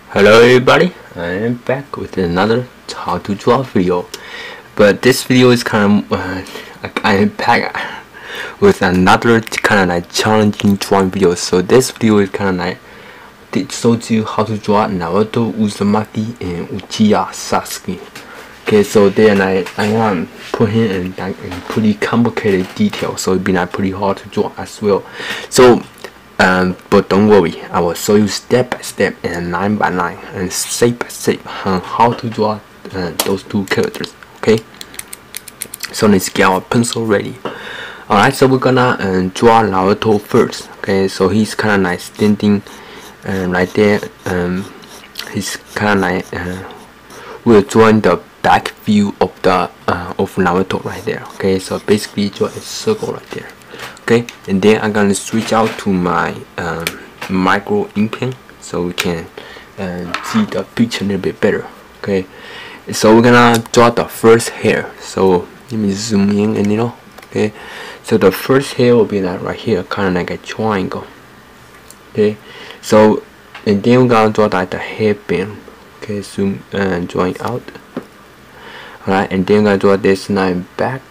Hello everybody, I am back with another how to draw video, but this video is kind of I am back with another kind of like challenging drawing video. So this video is kind of like it shows you how to draw Naruto, Uzumaki, and Uchiha Sasuke. Okay, so then I want to put him in pretty complicated detail, so it'd be like pretty hard to draw as well. So but don't worry, I will show you step by step and line by line and shape by shape on how to draw those two characters. Okay, so let's get our pencil ready. Alright, so we're gonna draw Naruto first. Okay, so he's kind of like standing right there. He's kind of like we're drawing the back view of the of Naruto right there. Okay, so basically draw a circle right there. Okay, and then I'm gonna switch out to my micro ink pen so we can see the picture a little bit better. Okay, so we're gonna draw the first hair. So let me zoom in and okay, so the first hair will be like right here, kind of like a triangle. Okay, so and then we're gonna draw like the hairband. Okay, zoom and drawing out. Alright, and then we're gonna draw this line back.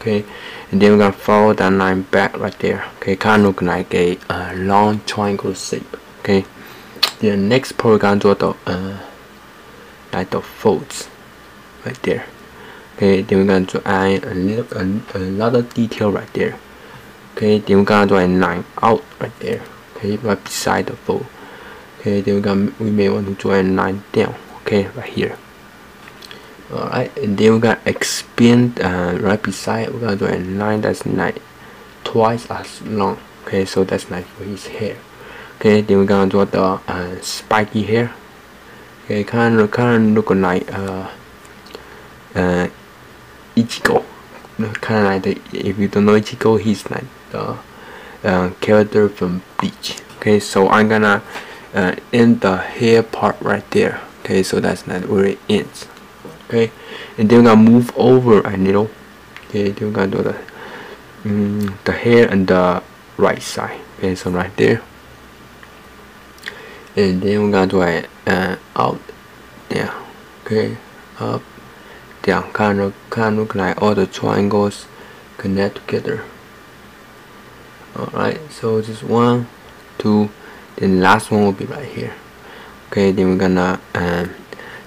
Okay, and then we're gonna follow that line back right there. Okay, kind of look like a long triangle shape. Okay, the next part we're gonna draw the like the folds right there. Okay, then we're gonna draw a lot of detail right there. Okay, then we're gonna draw a line out right there. Okay, right beside the fold. Okay, then we may want to draw a line down. Okay, right here. Alright, and then we're gonna expand right beside it. We're gonna draw a line that's like twice as long. Okay, so that's like for his hair. Okay, then we're gonna draw the spiky hair. Okay, kind of looking like Ichigo. Kind of like if you don't know Ichigo, he's like the character from Bleach. Okay, so I'm gonna end the hair part right there. Okay, so that's not where it ends. Okay, and then we're gonna move over a little. Okay, then we're gonna do the hair on the right side. Okay, so right there, and then we're gonna do a out, down. Okay, up, down. Kind of look like all the triangles connect together. Alright, so just 1, 2, then the last one will be right here. Okay, then we're gonna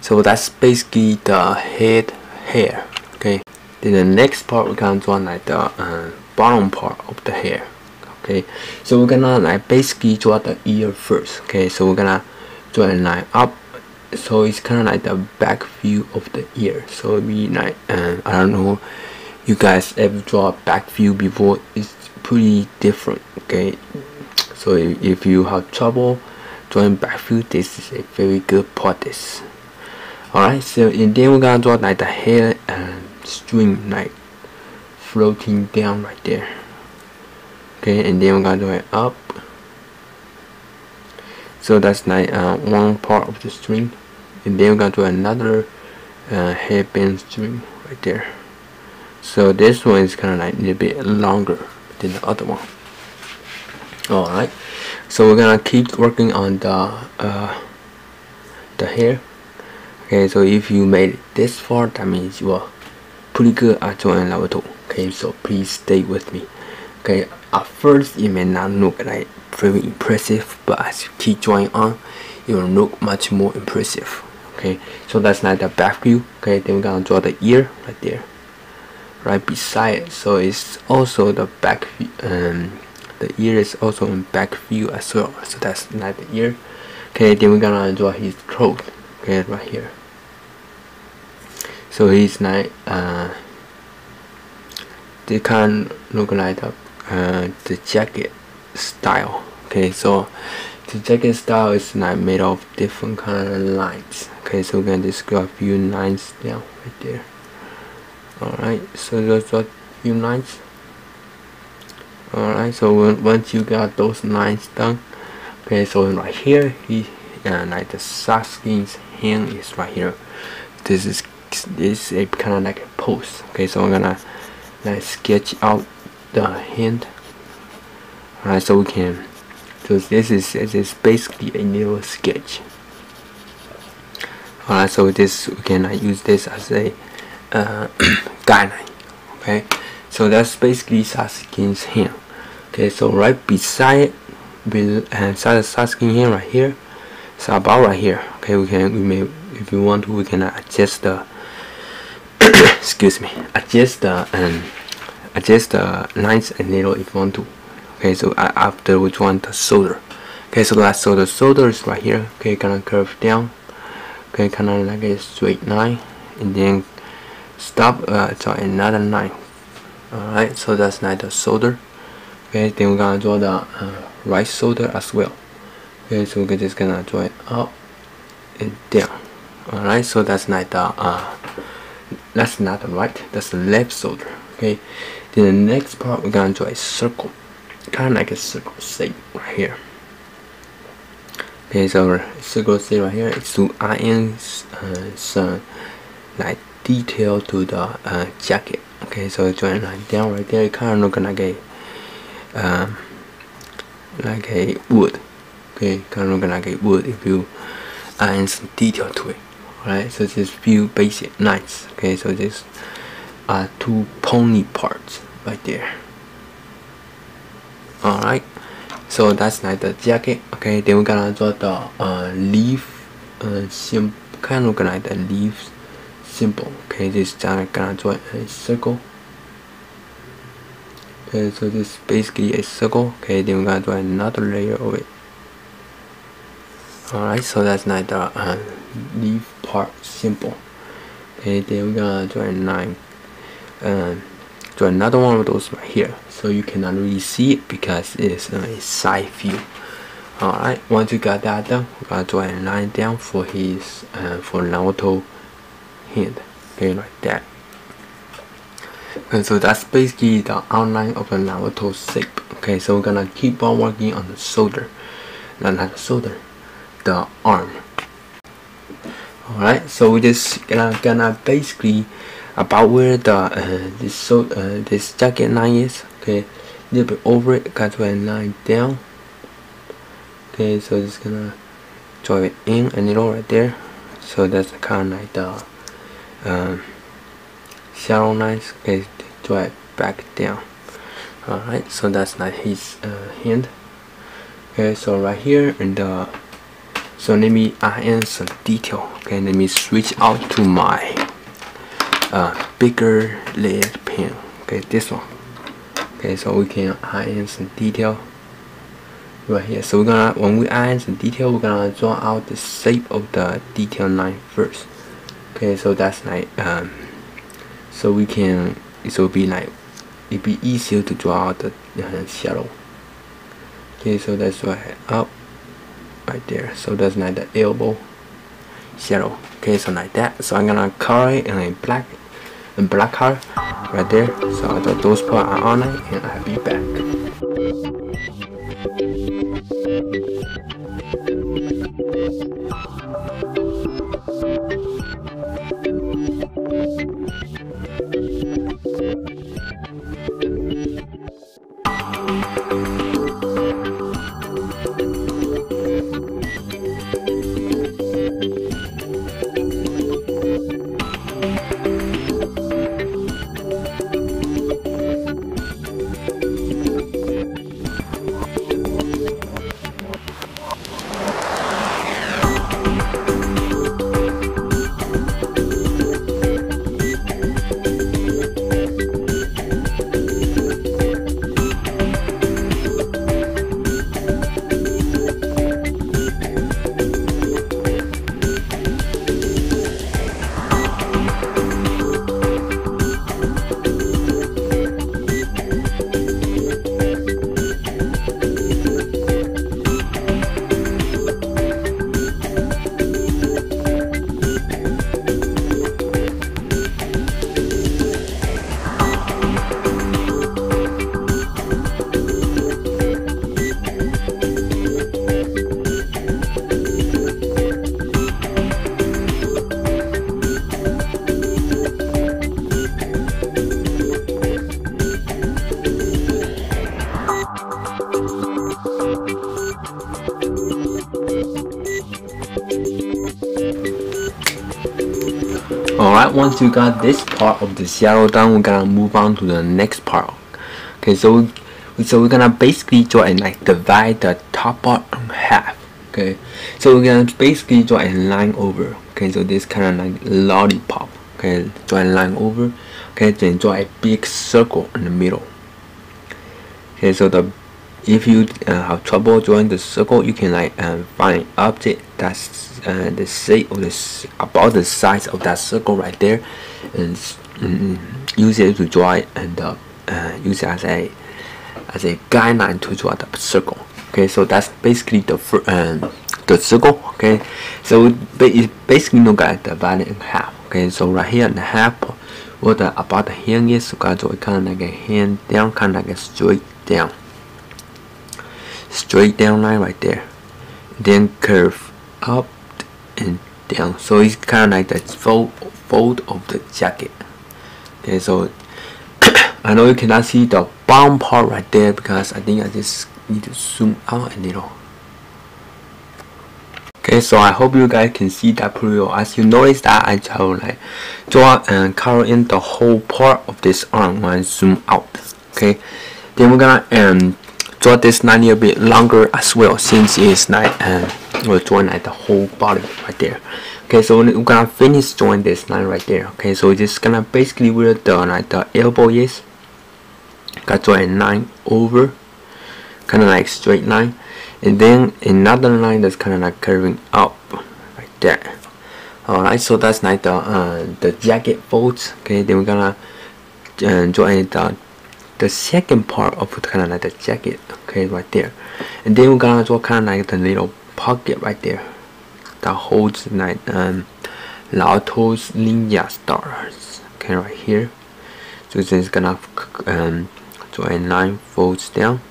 so that's basically the head hair. Okay, then the next part we're gonna draw like the bottom part of the hair. Okay, so we're gonna like basically draw the ear first. Okay, so we're gonna draw a line up, so it's kind of like the back view of the ear. So it'll be like I don't know, you guys ever draw a back view before? It's pretty different. Okay, so if you have trouble drawing back view, this is a very good practice. Alright, so and then we're gonna draw like the hair string like floating down right there. Okay, and then we're gonna draw it up. So that's like one part of the string, and then we're gonna draw another hairband string right there. So this one is kind of like a little bit longer than the other one. Alright, so we're gonna keep working on the hair. Okay, so if you made it this far, that means you are pretty good at drawing Naruto. Okay, so please stay with me. Okay, at first it may not look like very impressive, but as you keep drawing on, it will look much more impressive. Okay, so that's like the back view. Okay, then we're gonna draw the ear right there, right beside it. So it's also the back view. The ear is also in back view as well. So that's like the ear. Okay, then we're gonna draw his clothes. Okay, right here. So he's like they kind of look like the jacket style. Okay, so the jacket style is like made of different kind of lines. Okay, so we're gonna just draw a few lines down right there. Alright, so just draw a few lines. Alright, so once you got those lines done, okay, so right here he like the Sasuke's hand is right here. This is a kind of like a pose. Okay, so I'm gonna like sketch out the hand. Alright, so we can So this is basically a needle sketch. Alright, so this we can use this as a guideline. Okay, so that's basically Sasuke's hand. Okay, so right beside Sasuke's hand right here, so about right here. Okay, we may, if we want to, we can adjust the excuse me, adjust the lines and needle if you want to. Okay, so after we want the solder. Okay, so the solder is right here. Okay, gonna curve down. Okay, kind of like a straight line, and then stop to another line. Alright, so that's like the solder. Okay, then we're gonna draw the right solder as well. Okay, so we're just gonna draw it up and down. Alright, so that's like the that's not the right, that's the left solder. Okay, then the next part we're gonna draw a circle, kind of like a circle shape right here. Okay, so circle shape right here is to add some like detail to the jacket. Okay, so join line down right there, kind of looking like a wood. Okay, kind of looking like a wood if you add some detail to it. Alright, so just few basic lines. Okay, so this are two pony parts right there. Alright, so that's like the jacket. Okay, then we're gonna draw the leaf kind of looking like the leaf symbol. Okay, this time gonna draw a circle. Okay, so this is basically a circle. Okay, then we're gonna draw another layer of it. Alright, so that's like the leaf part symbol. Okay, then we're gonna draw a line, draw another one of those right here, so you cannot really see it because it's a side view. Alright, once you got that done, we're gonna draw a line down for his for Naruto hand. Okay, like that. Okay, so that's basically the outline of the Naruto shape. Okay, so we're gonna keep on working on the shoulder, not the shoulder, the arm. Alright, so we just gonna basically about where the this jacket line is. Okay, a little bit over it, got to a line down. Okay, so just gonna draw it in a little right there. So that's kind of like the shadow lines. Okay, draw it back down. Alright, so that's like his hand. Okay, so right here in the, so let me add in some detail. Okay, let me switch out to my bigger lead pen. Okay, this one. Okay, so we can add in some detail right here. So we're gonna, when we add in some detail, we're gonna draw out the shape of the detail line first. Okay, so that's like so we can, it will be like, it'd be easier to draw out the shadow. Okay, so that's right up right there. So that's like the elbow shadow. Okay, so like that. So I'm gonna color it in a black color right there. So those parts are on it, and I'll be back. Alright, once you got this part of the shadow done, we're gonna move on to the next part. Okay, so we're gonna basically draw and like divide the top part in half. Okay, so we're gonna basically draw a line over. Okay, so this kind of like lollipop. Okay, draw a line over. Okay, then draw a big circle in the middle. Okay, so if you have trouble drawing the circle, you can like find an object that's the shape of this about the size of that circle right there, and use it to draw it, and use it as a guideline to draw the circle. Okay, so that's basically the circle. Okay, so it's basically no got divided in half. Okay, so right here in the half, what about the hand is, so gotta draw it kind of like a hand down, kind of like a straight down line right there, then curve up and down, so it's kind of like the fold of the jacket. Okay, so I know you cannot see the bottom part right there because I think I just need to zoom out a little. Okay, so I hope you guys can see that pretty well. As you notice that I try to like draw and color in the whole part of this arm when I zoom out. Okay, then we're gonna draw this line a bit longer as well, since it's like we're drawing like the whole body right there. Okay, so we're gonna finish drawing this line right there. Okay, so we're just gonna basically where the elbow is, gotta draw a line over, kind of like straight line, and then another line that's kind of like curving up like that. Alright, so that's like the jacket folds. Okay, then we're gonna draw the second part of kind of like the jacket. Okay, right there, and then we're gonna draw kind of like the little pocket right there that holds like Naruto's ninja stars. Okay, right here. So it's just gonna draw a line folds down.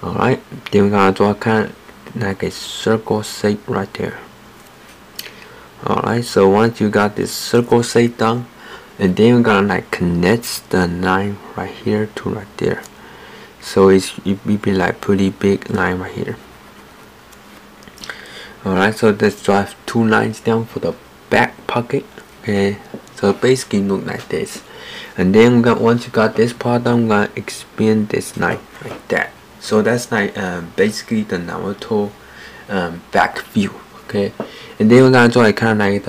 Alright, then we're gonna draw kind of like a circle shape right there. Alright, so once you got this circle shape done, and then we're gonna like connect the line right here to right there, so it will be like pretty big line right here. Alright, so let's draw 2 lines down for the back pocket. Okay, so basically look like this, and then once you got this part done, we're gonna expand this line like that. So that's like basically the Naruto back view. Okay, and then we're gonna draw a kind of like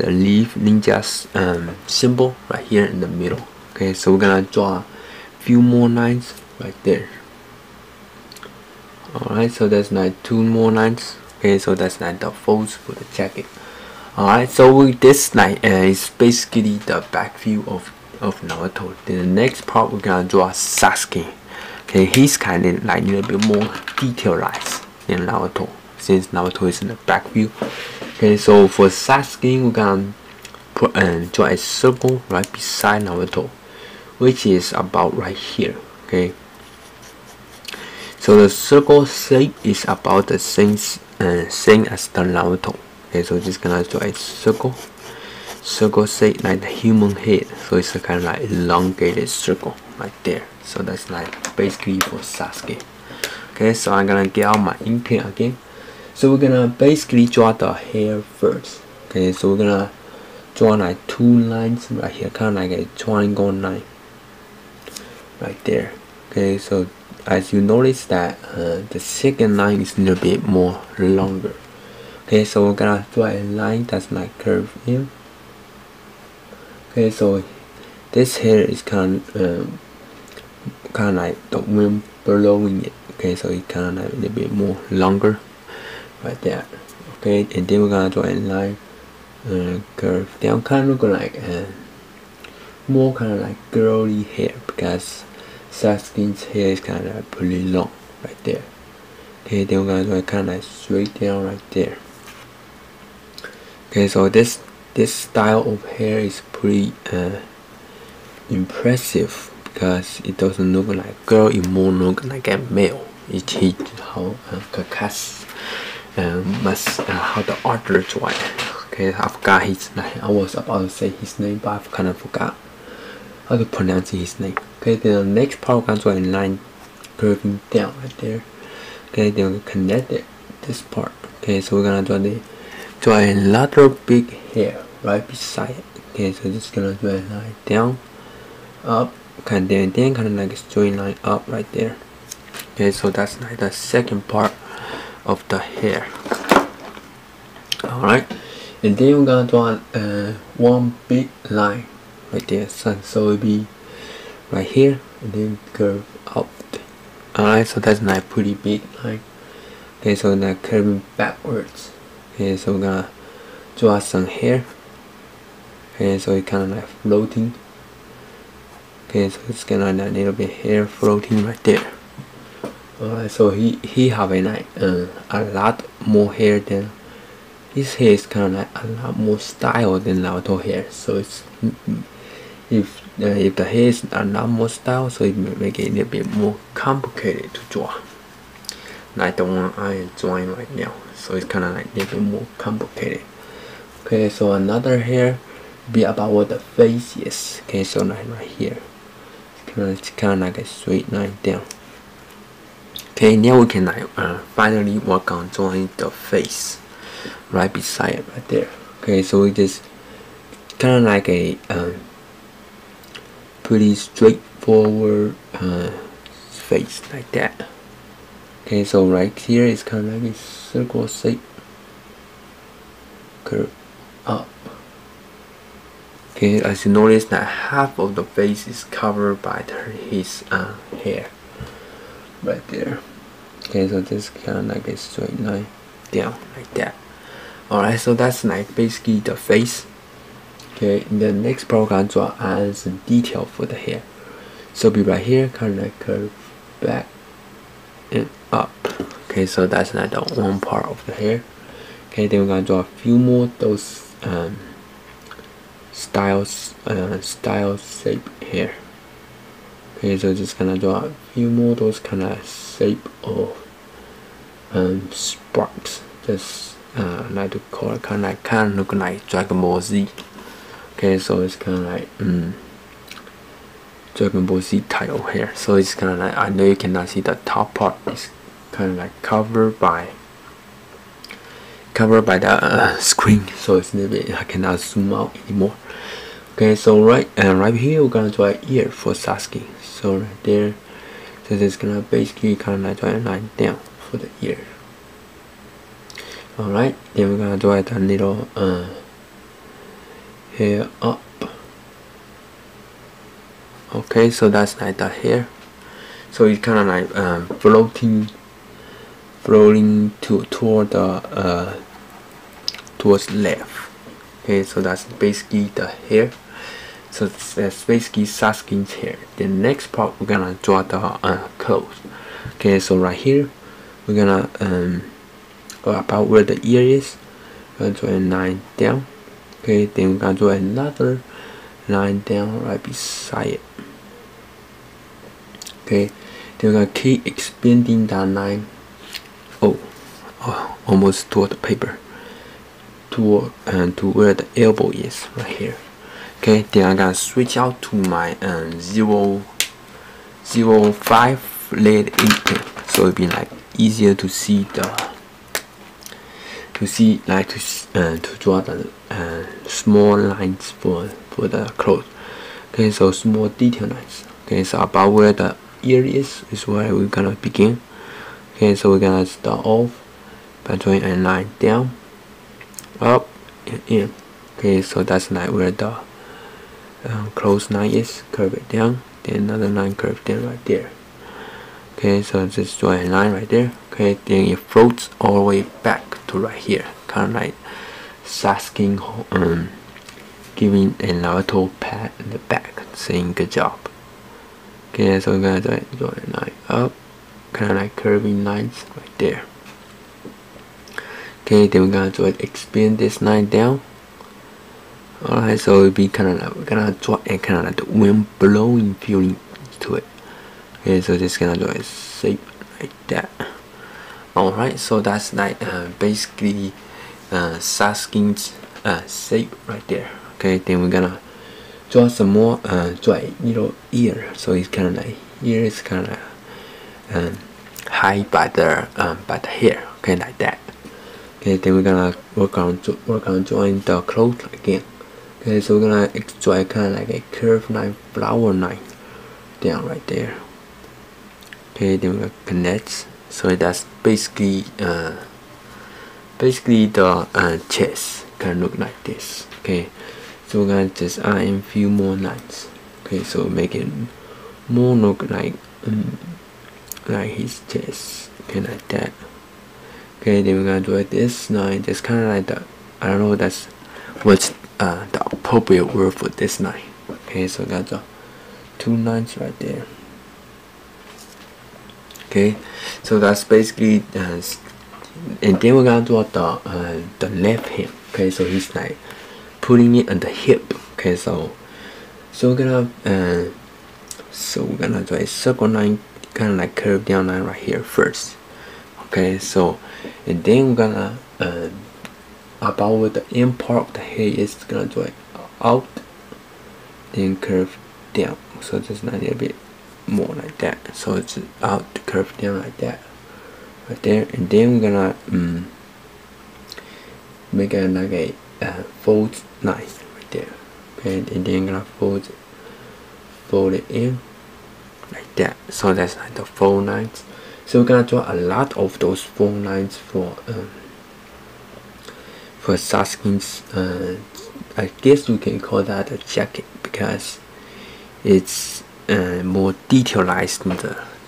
the leaf ninja's symbol right here in the middle. Okay, so we're gonna draw a few more lines right there. Alright, so that's like 2 more lines. Okay, so that's like the folds for the jacket. Alright, so with this like is basically the back view of Naruto. Then the next part we're gonna draw Sasuke. Okay, he's kind of like a little bit more detailized than Naruto, since Naruto is in the back view. Okay, so for Sasuke, we're gonna draw a circle right beside Naruto, which is about right here. Okay, so the circle shape is about the same as the Naruto. Okay, so just gonna draw a circle shape like the human head, so it's a kind of like elongated circle right there. So that's like basically for Sasuke. Okay, so I'm gonna get out my ink pen again. So we're gonna basically draw the hair first. Okay, so we're gonna draw like 2 lines right here, kind of like a triangle line right there. Okay, so as you notice that the second line is a little bit more longer. Okay, so we're gonna draw a line that's like curved in. Okay, so this hair is kind of like the wind blowing it. Okay, so it's kind of like a little bit more longer right there. Okay, and then we're gonna draw a line curve down, kind of look like more kind of like girly hair, because Sasuke's hair is kind of pretty long right there. Okay, then we're gonna draw kind of like straight down right there. Okay, so this style of hair is pretty impressive, because it doesn't look like girl, it more look like a male. It's how Kakashi how the author draw it. Okay, I forgot his name. I was about to say his name, but I kind of forgot how to pronounce his name. Okay, then the next part we're gonna draw a line curving down right there. Okay, then we connect this part. Okay, so we're gonna draw the draw another big hair right beside it. Okay, so just gonna draw a line down, up, and then kind of like a straight line up right there. Okay, so that's like the second part of the hair. Alright, and then we're gonna draw one big line right there, so it'll be right here and then curve out. Alright, so that's like pretty big line. Okay, so now curving backwards. Okay, so we're gonna draw some hair. Okay, so it's kind of like floating. Okay, so it's kind of like a little bit hair floating right there. Alright, so he have a lot more hair than his hair is kind of like a lot more style than Naruto hair. So it's if the hair is a lot more style, so it may make it a little bit more complicated to draw. Like the one I am drawing right now, so it's kind of like a little bit more complicated. Okay, so another hair be about what the face is. Okay, so like right here, it's kind of like a straight line down. Okay, now we can like finally work on drawing the face right beside it right there. Okay, so we just kind of like a pretty straightforward face like that. Okay, so right here is kind of like a circle shape, curve up. Okay, as you notice that half of the face is covered by his hair right there. Okay, so this kind of like a straight line down like that. Alright, so that's like basically the face. Okay, in the next part we're gonna draw add some detail for the hair. So be right here, kind of like curve back and up. Okay, so that's like the one part of the hair. Okay, then we're gonna draw a few more those style shape hair. Okay, so just gonna draw a few more those kind of shape of sparks. Just like to call it kind of look like Dragon Ball Z. Okay, so it's kind of like Dragon Ball Z title here. So it's kind of like, I know you cannot see the top part. It's kind of like covered by the screen, so it's a little bit, I cannot zoom out anymore. Okay, so right here we're gonna draw an ear for Sasuke. So right there, so it's gonna basically kind of like draw a line down for the ear. Alright, then we're gonna draw a little hair up. Okay, so that's like the hair. So it's kind of like floating toward the towards left. Okay, so that's basically the hair. So that's basically Sasuke's hair. The next part we're gonna draw the clothes. Okay, so right here we're gonna about where the ear is, we're gonna draw a line down. Okay, then we're gonna draw another line down right beside it. Okay, then we're gonna keep expanding that line. Oh, almost toward the paper, to where the elbow is right here. Okay, then I'm gonna switch out to my 0.05 lead ink, so it'll be like easier to see to draw the small lines for the clothes. Okay, so small detail lines. Okay, so about where the ear is where we're gonna begin. Okay, so we're gonna start off by drawing a line down, up, and in. Okay, so that's like where the close line is. Curve it down, then another line curve down right there. Okay, so just draw a line right there. Okay, then it floats all the way back to right here, kind of like Sasuke giving a Naruto pat in the back, saying good job. Okay, so we're gonna draw a line up, kind of like curving lines right there. Okay, then we're gonna expand this line down. Alright, so it'll be kind of like, we're gonna draw a kind of like the wind blowing feeling to it. Okay, so just gonna draw a shape like that. Alright, so that's like basically Sasuke's shape right there. Okay, then we're gonna draw some more, draw a little ear. So it's kind of like, ear is kind of hide by the hair. Okay, like that. Okay, then we're gonna work on drawing the clothes again. Okay, so we're gonna draw kind of like a curved line, flower line down right there. Okay, then we're gonna connect. So that's basically the chest kind of look like this. Okay, so we're gonna just add in a few more lines. Okay, so make it more look like his chest. Okay, like that. Okay, then we're gonna do this line, just kind of like the, I don't know that's what's the appropriate word for this line. Okay, so we got the 2 lines right there. Okay, so that's basically and then we're gonna draw the left hand. Okay, so he's like putting it on the hip. Okay, so we're gonna draw a circle line, kind of like curved down line right here first. Okay, so and then we're gonna about where the end part of the head is, gonna draw it out, then curve down. So just a little bit more like that. So it's out, curve down like that, right there. And then we're gonna make it like a fold line right there. Okay, and then gonna fold it in like that. So that's like the fold lines. So we're gonna draw a lot of those fold lines for Sasuke's, I guess we can call that a jacket, because it's more detailized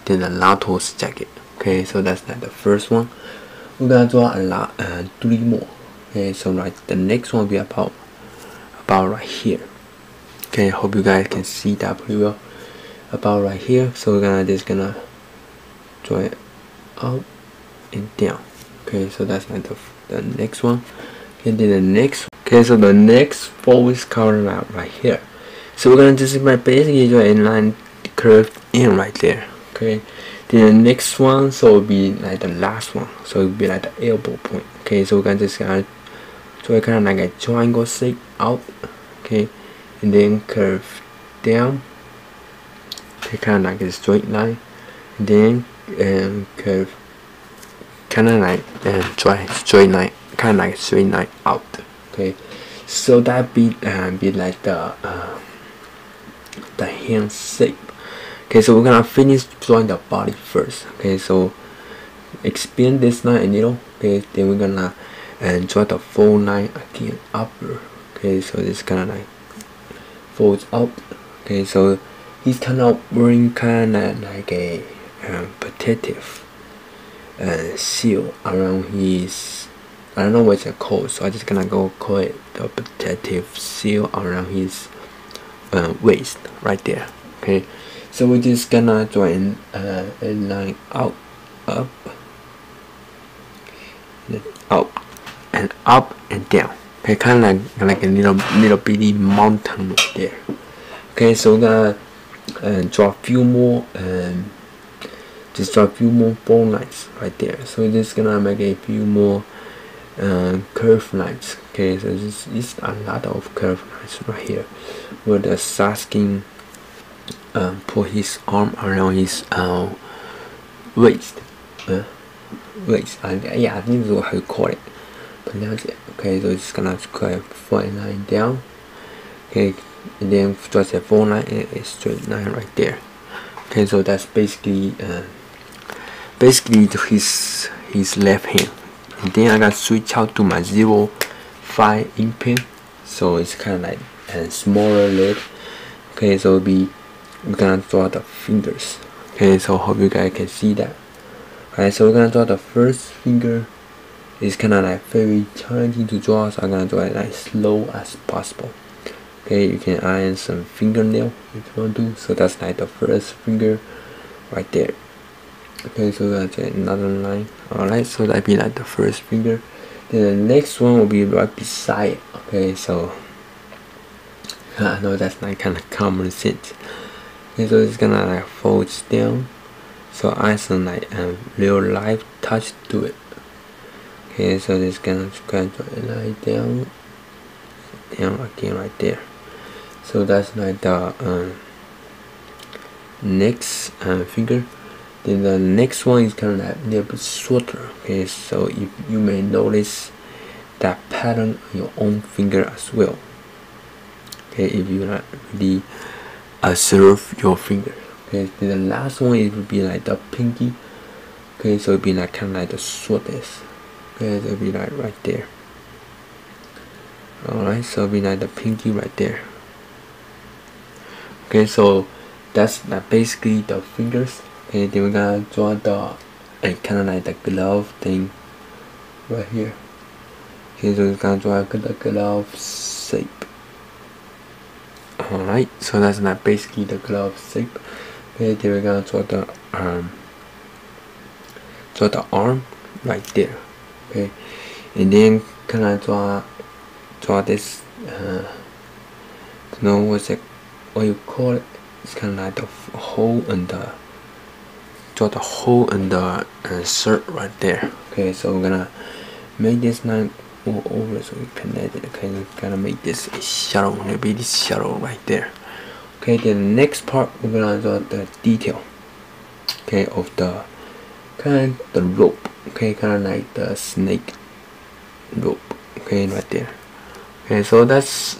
than the Naruto's jacket. Okay, so that's like the first one. We're gonna draw a lot, 3 more. Okay, so like the next one will be about right here. Okay, hope you guys can see that pretty well. About right here. So we're just gonna draw it up and down. Okay, so that's like the next one. And then the next, okay, so the next fold is covered out right here. So we're gonna just basically draw a line curved in right there. Okay, then the next one, so it'll be like the last one, so it'll be like the elbow point. Okay, so we're gonna just draw kind of like a triangle shape out. Okay, and then curve down. Okay, kind of like a straight line, and then curve, kind of like try straight line, kind of like straight line out. Okay, so that be like the hand shape. Okay, so we're gonna finish drawing the body first. Okay, so expand this line a little. Okay, then we're gonna draw the fold line again upper. Okay, so this kind of like folds up. Okay, so he's kind of wearing kind of like a protective seal around his, I don't know what it's called, so I'm just gonna go call it the protective seal around his waist right there. Okay, so we're just gonna draw in a line out, up, and up and down. Okay, kind of like a little bitty mountain right there. Okay, so we're gonna draw a few more just draw a few more fold lines right there. So we're just gonna make a few more curved lines. Okay, so this is a lot of curved lines right here, where the Sasuke put his arm around his waist. Yeah, I think that's how you call it, pronounce it. Okay, so it's gonna cut a fold line down. Okay, and then just a fold line and a straight line right there. Okay, so that's basically his left hand. And then I got switch out to my 0.5 ink pen, so it's kind of like a smaller leg. Okay, so we're gonna draw the fingers. Okay, so hope you guys can see that. Alright, so we're gonna draw the first finger. It's kind of like very challenging to draw, so I'm gonna draw it like slow as possible. Okay, you can add in some fingernail if you want to. So that's like the first finger right there. Okay, so that's another line. Alright, so that'd be like the first finger. Then the next one will be right beside it. Okay, so I know that's not kind of common sense. Okay, so it's gonna like fold down. So add some like real life touch to it. Okay, so it's gonna draw a line down again right there. So that's like the next finger. Then the next one is kind of like a little bit shorter. Okay, so if you may notice that pattern on your own finger as well. Okay, if you not really observe your finger. Okay, then the last one it would be like the pinky. Okay, so it'd be like kind of like the shortest. Okay, so it'd be like right there. Alright, so it'd be like the pinky right there. Okay, so that's like basically the fingers. Okay, then we're gonna draw the kind of like the glove thing right here. Okay, so we're gonna draw the glove shape. Alright, so that's not basically the glove shape. Okay, then we're gonna draw the arm right there. Okay, and then kind of draw this. Don't know what you call it. It's kind of like the hole in the. Draw the hole in the shirt right there. Okay, so we're gonna make this line all over so we connect it. Okay, we're gonna make this a shadow, maybe this shadow right there. Okay, then the next part we're gonna draw the detail. Okay, of the kind of the rope. Okay, kind of like the snake rope. Okay, right there. Okay, so that's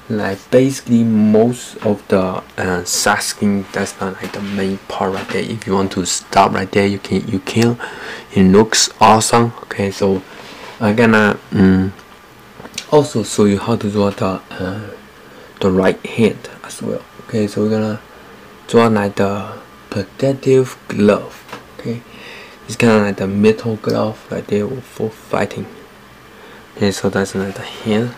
like basically most of the Sasuke. That's not like the main part right there. If you want to stop right there, you can. It looks awesome. Okay, so I'm gonna also show you how to draw the right hand as well. Okay, so we're gonna draw like the protective glove. Okay, it's kind of like the metal glove right there for fighting. Okay, so that's like the hand.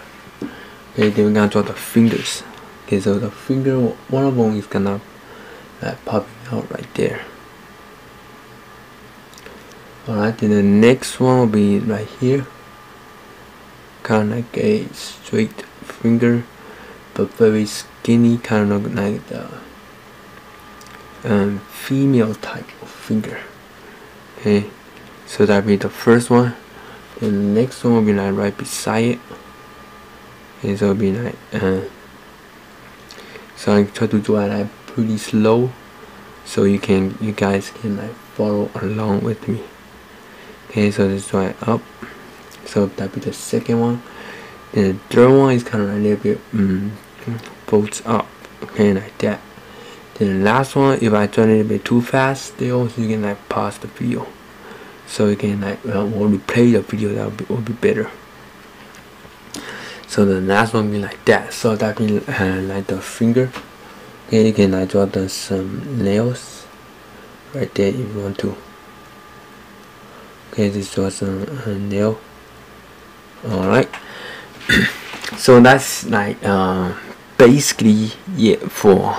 Okay, then we're gonna draw the fingers. Okay, so the finger, one of them is gonna pop out right there. Alright, then the next one will be right here. Kind of like a straight finger, but very skinny, kind of like the female type of finger. Okay, so that'll be the first one. Then the next one will be like right beside it. Okay, so it'll be like so I try to draw it like pretty slow, so you guys can like follow along with me. Okay, so let's draw it up. So that'll be the second one. Then the third one is kind of like a little bit folds up. Okay, like that. Then the last one, if I draw a little bit too fast still, so you can like pause the video, so you can like or replay the video. That will be better. So the last one will be like that. So that will be like the finger. Okay, you can like draw some nails right there if you want to. Okay, just draw some nail. Alright. So that's like basically for.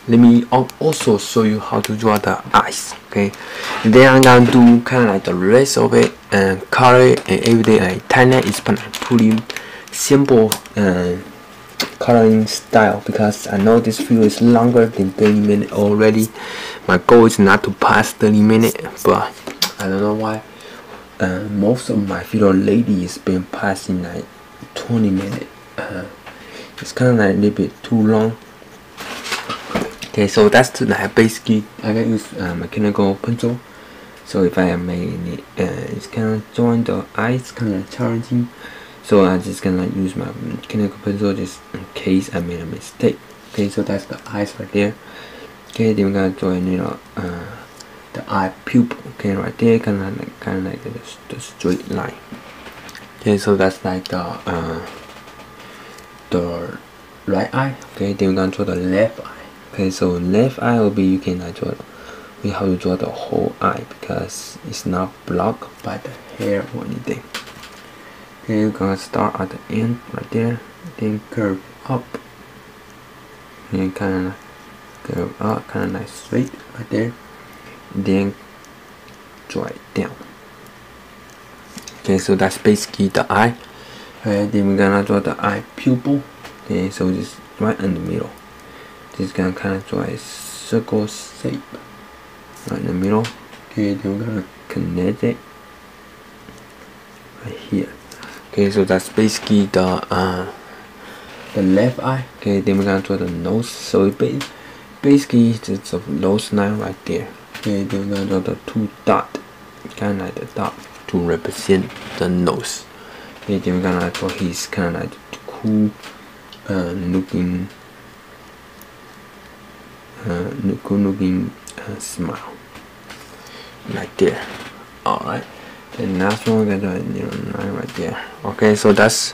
Let me also show you how to draw the eyes. Okay, and then I'm gonna do kind of like the rest of it and color it and everything. Like Thailand is pretty simple coloring style, because I know this video is longer than 30 minutes already. My goal is not to pass 30 minutes, but I don't know why most of my video lately has been passing like 20 minutes. It's kind of like a little bit too long. Okay, so that's like basically I can use mechanical pencil. So if I am making it, it's kind of drawing the eyes kind of challenging. So I'm just gonna use my mechanical pencil just in case I made a mistake. Okay, so that's the eyes right there. Okay, then we're gonna draw the eye pupil. Okay, right there, kind of like the straight line. Okay, so that's like the right eye. Okay, then we're gonna draw the left eye. Okay, so left eye will be, you can draw. We have to draw the whole eye because it's not blocked by the hair or anything. Okay, we're gonna start at the end right there, then curve up, and kind of curve up, kind of like straight right there, and then draw it down. Okay, so that's basically the eye. Okay, then we're gonna draw the eye pupil. Okay, so just right in the middle. Just gonna kind of draw a circle shape right in the middle. Okay, then we're gonna connect it right here. Okay, so that's basically the left eye. Okay, then we're gonna draw the nose. So basically it's a nose line right there. Okay, then another 2 dot, kind of like the dot to represent the nose. Okay, then we're gonna like for his kind of like cool looking smile like there. Alright, then last one we're gonna do line right there. Okay, so that's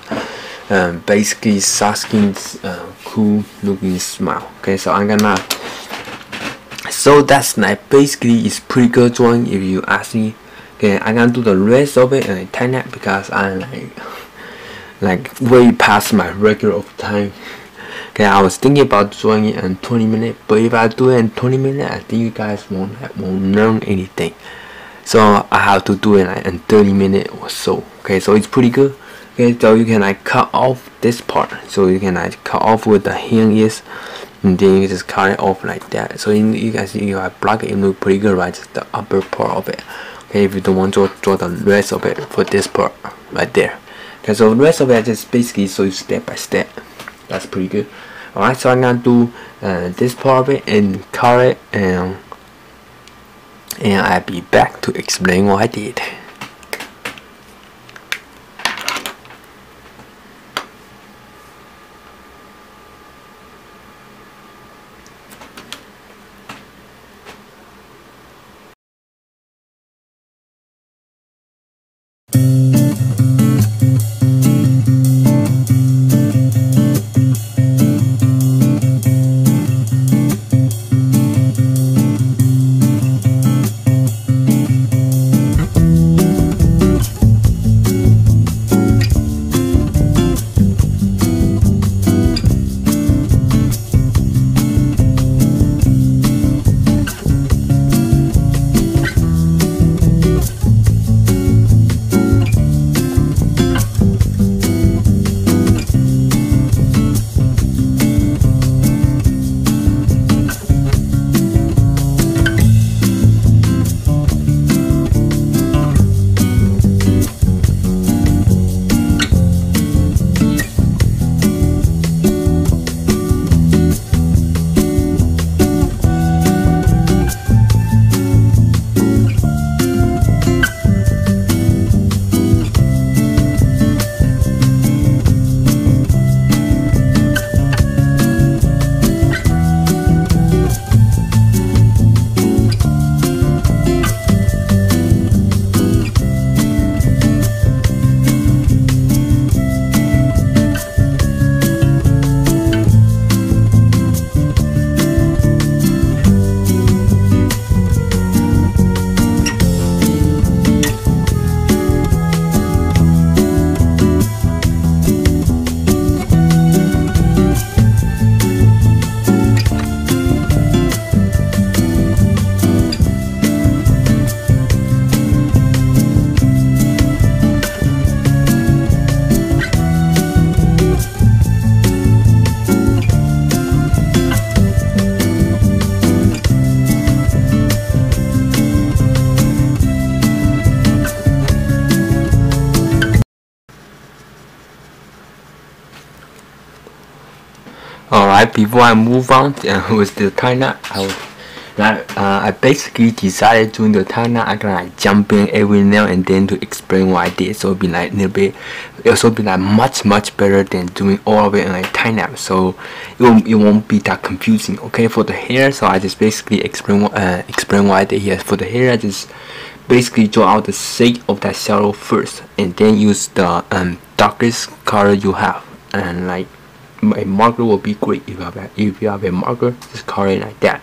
basically Sasuke's cool looking smile. Okay, so I'm gonna, so that's like basically it's pretty good drawing if you ask me. Okay, I'm gonna do the rest of it and time that because I'm like way past my regular of time. Okay, I was thinking about drawing it in 20 minutes, but if I do it in 20 minutes, I think you guys won't learn anything. So I have to do it like in 30 minutes or so. Okay, so it's pretty good. Okay, so you can like cut off this part. So you can like cut off where the hand is, and then you just cut it off like that. So you guys see if I block it, it look pretty good, right? Just the upper part of it. Okay, if you don't want to draw the rest of it for this part right there. Okay, so the rest of it just basically so you step by step. That's pretty good. Alright, so I'm gonna do this part of it and color it, and I'll be back to explain what I did. Alright, before I move on with the timeline, I basically decided during the timeline I'm gonna like jump in every now and then to explain what I did, so it'll be like a little bit, it'll be like much better than doing all of it in like time lapse, so it won't be that confusing. Okay, for the hair, so I just basically explain what I did here. For the hair, I just basically draw out the shape of that shadow first, and then use the darkest color you have, and like a marker will be great if you have a marker, just color it like that.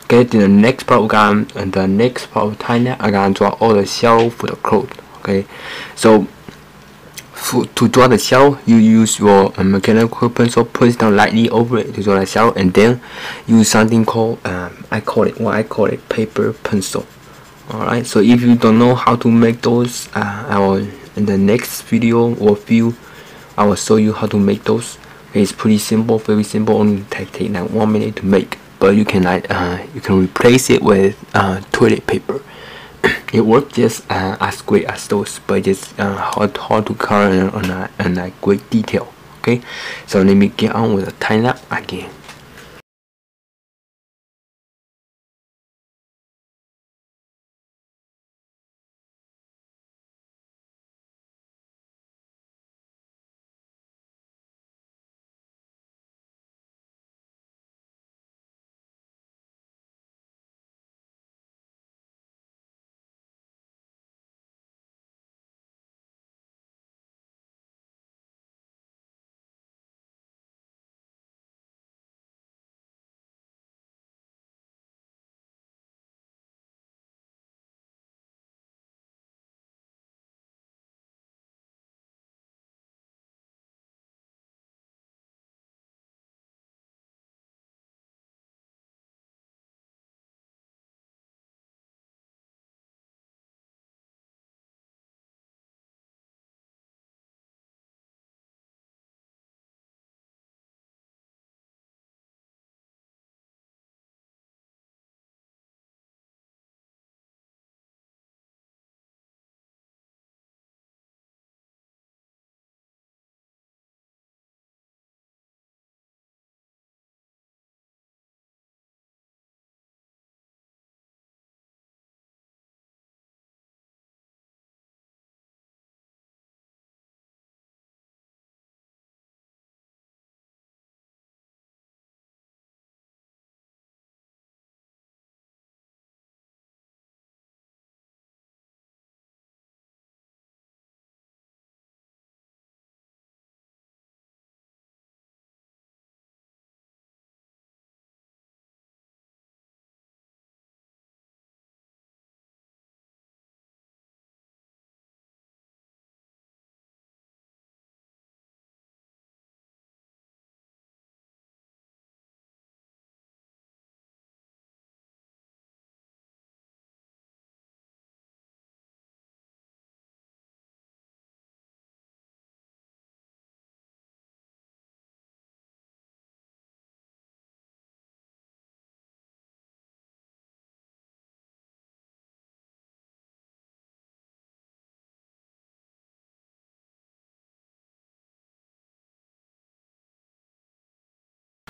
Okay, then the next part of time lapse, I'm gonna draw all the shadow for the clothes. Okay, so to draw the shadow, you use your mechanical pencil, push down lightly over it to draw the shadow, and then use something called I call it paper pencil. Alright, so if you don't know how to make those, I will in the next video or few, I will show you how to make those. Okay, it's pretty simple, very simple, only take like 1 minute to make. But you can like you can replace it with toilet paper. It works just as great as those, but just hard to color and like great detail. Okay, so let me get on with the time lapse again.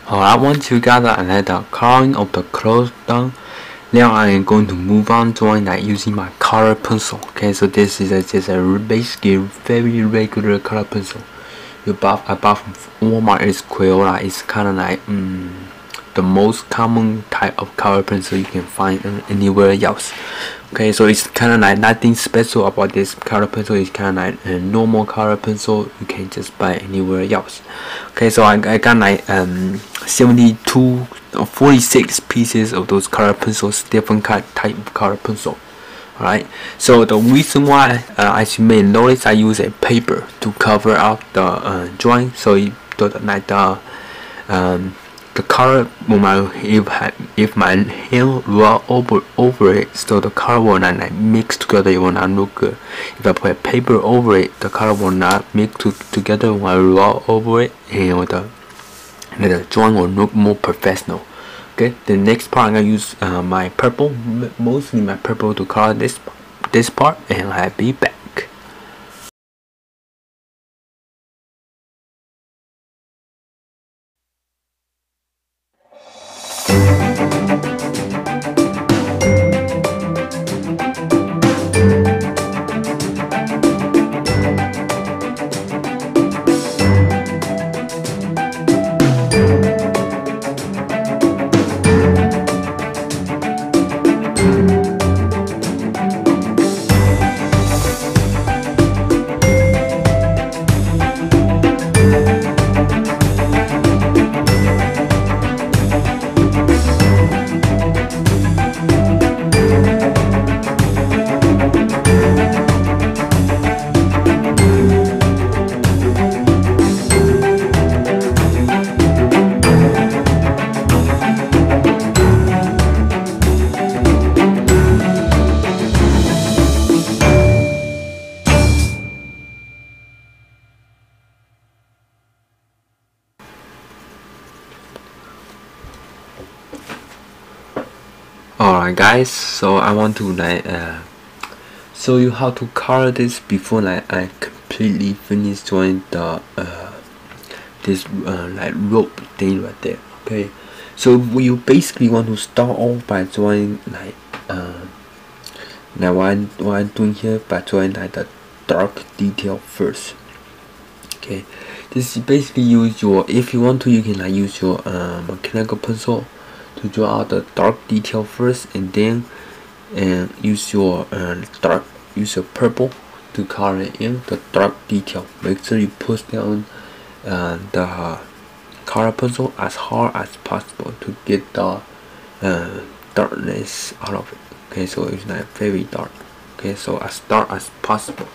Alright, once you got the coloring of the clothes done, now I am going to move on drawing like using my color pencil. Okay, so this is just a basically very regular color pencil. I bought from Walmart. Is Crayola. It's kind of like the most common type of color pencil you can find anywhere else. Okay, so it's kind of like nothing special about this color pencil. It's kind of like a normal color pencil you can just buy anywhere else. Okay, so I got like 72 or 46 pieces of those color pencils, different type of color pencil. Alright, so the reason why, as you may notice, I use a paper to cover up the drawing, so the color will if my hand roll over it, so the color will not like mix together. It will not look good. If I put a paper over it, the color will not mix together when I roll over it, and the drawing will look more professional. Okay, the next part I'm gonna use my purple, mostly my purple, to color this part, and I'll be back. Alright guys, so I want to like show you how to color this before like I completely finish drawing the this like rope thing right there. Okay, so you basically want to start off by drawing like now what I'm doing here, by drawing like the dark detail first. Okay, this is basically use your, if you want to, you can like use your mechanical pencil to draw out the dark detail first, and then use your purple to color in the dark detail. Make sure you push down the color pencil as hard as possible to get the darkness out of it. Okay, so it's not very dark. Okay, so as dark as possible.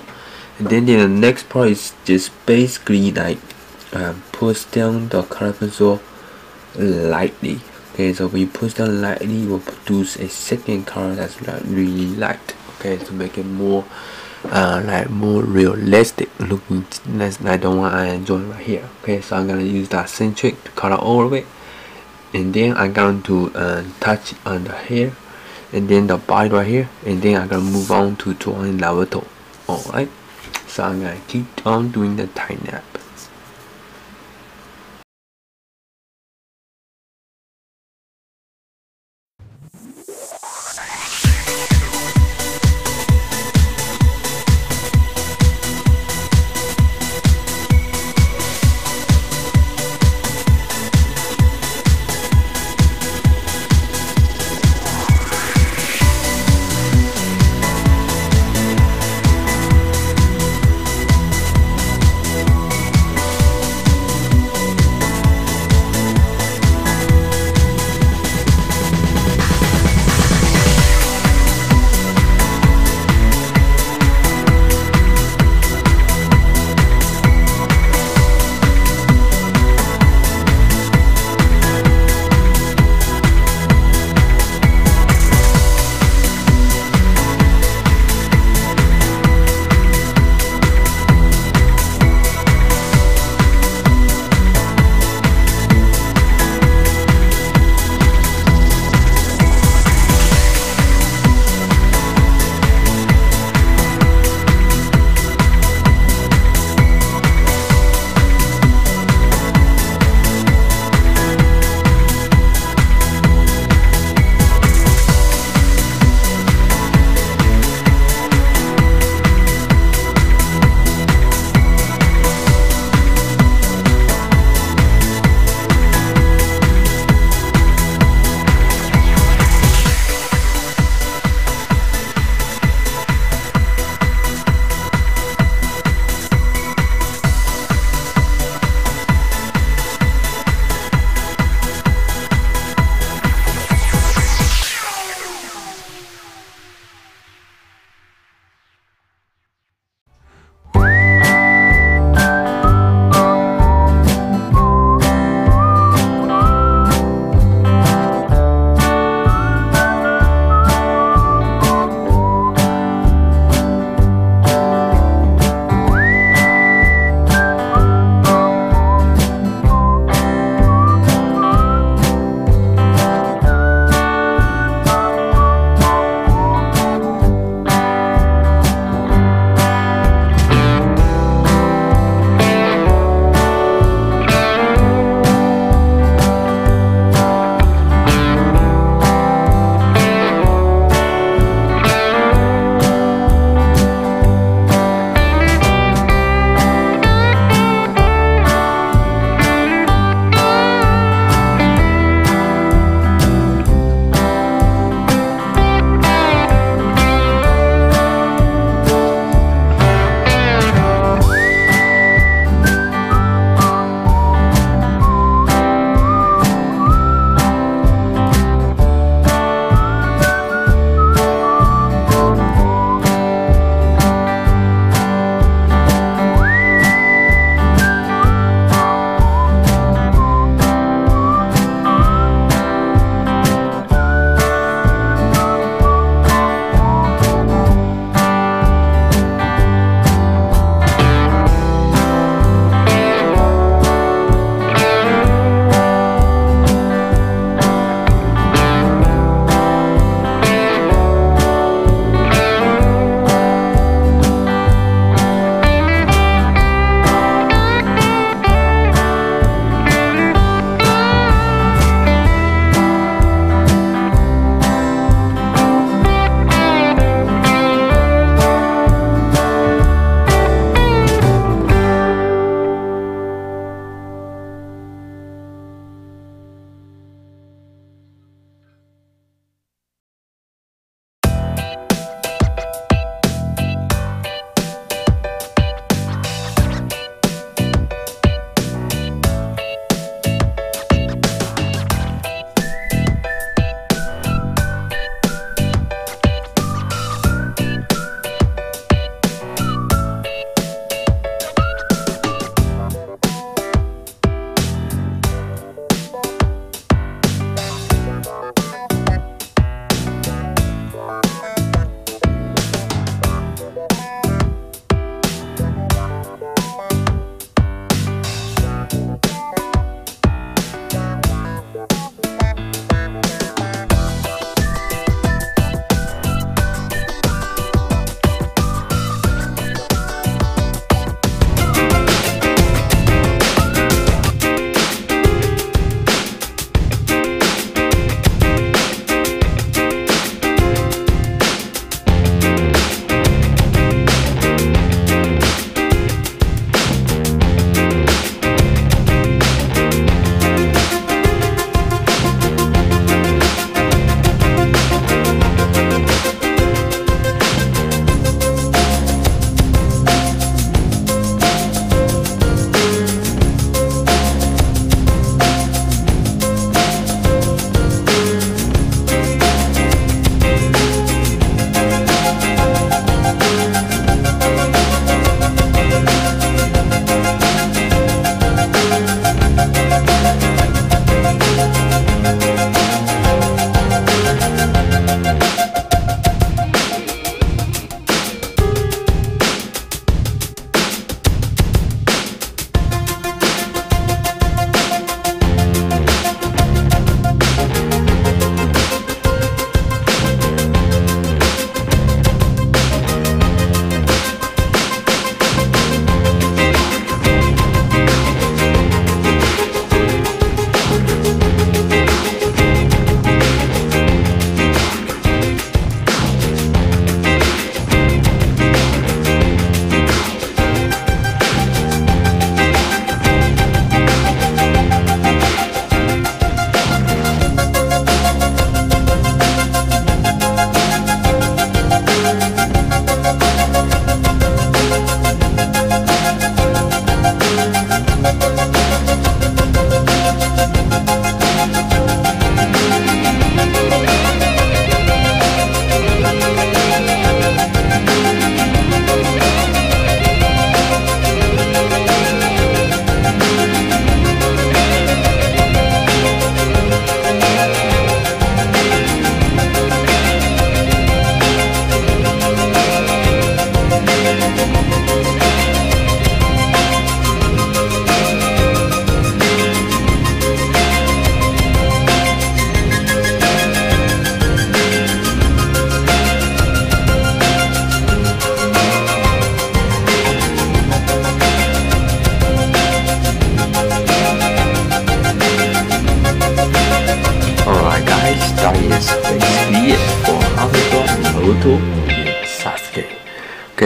And then the next part is just basically like push down the color pencil lightly. Okay, so when you push down lightly, you will produce a second color that's like really light. Okay, to make it more like more realistic looking. That's like the one I enjoy right here. Okay, so I'm gonna use that same trick to color all of it, and then I'm going to touch on the hair, and then the body right here, and then I'm gonna move on to drawing Naruto. Alright, so I'm gonna keep on doing the time nap.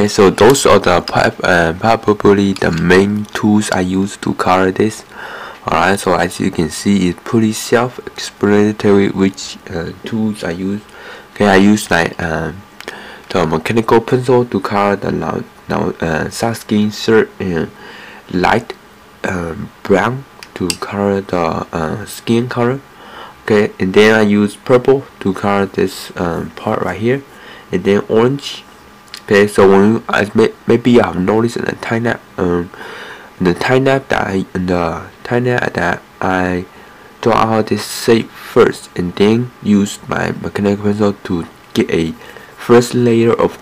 Okay, so those are the probably the main tools I use to color this. Alright, so as you can see, it's pretty self-explanatory which tools I use. Okay, I use like the mechanical pencil to color the Sasuke shirt, and light brown to color the skin color. Okay, and then I use purple to color this part right here, and then orange. Okay, so when maybe you have noticed in the tie knot, that I draw out this shape first, and then use my mechanical pencil to get a first layer of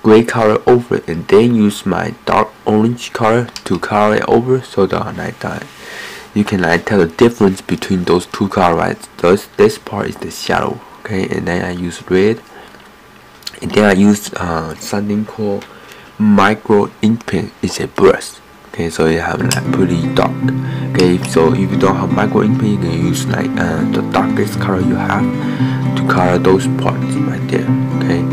gray color over it, and then use my dark orange color to color it over, so that you can tell the difference between those two colors. Right? This part is the shadow. Okay, and then I use red. And then I use something called micro ink pen. It's a brush. Okay, so you have pretty dark. Okay, so if you don't have micro ink pen, you can use the darkest color you have to color those parts right there. Okay,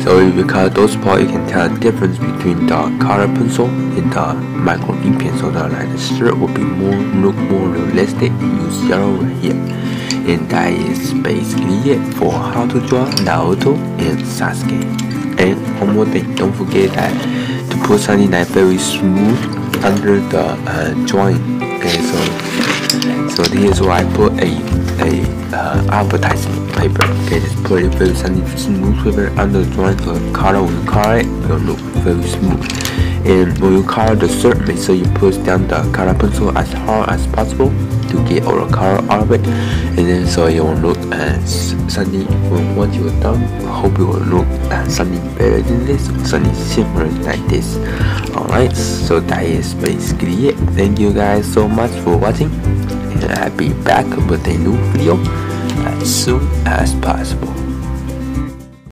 so if you color those parts, you can tell the difference between the color pencil and the micro ink pen. So that the shirt will be look more realistic. Use yellow right here. And that is basically it for how to draw Naruto and Sasuke. And one more thing, don't forget that to put something very smooth under the drawing. Okay, so here's why I put a advertisement paper. Okay, just put a something smooth paper under the drawing, so the color when you color it will look very smooth. And when you color the shirt, make sure you push down the color pencil as hard as possible to get all the color out of it, and then so it will look something. Once you're done, I hope it will look something better than this, or something similar like this. Alright, so that is basically it. Thank you guys so much for watching, and I'll be back with a new video as soon as possible.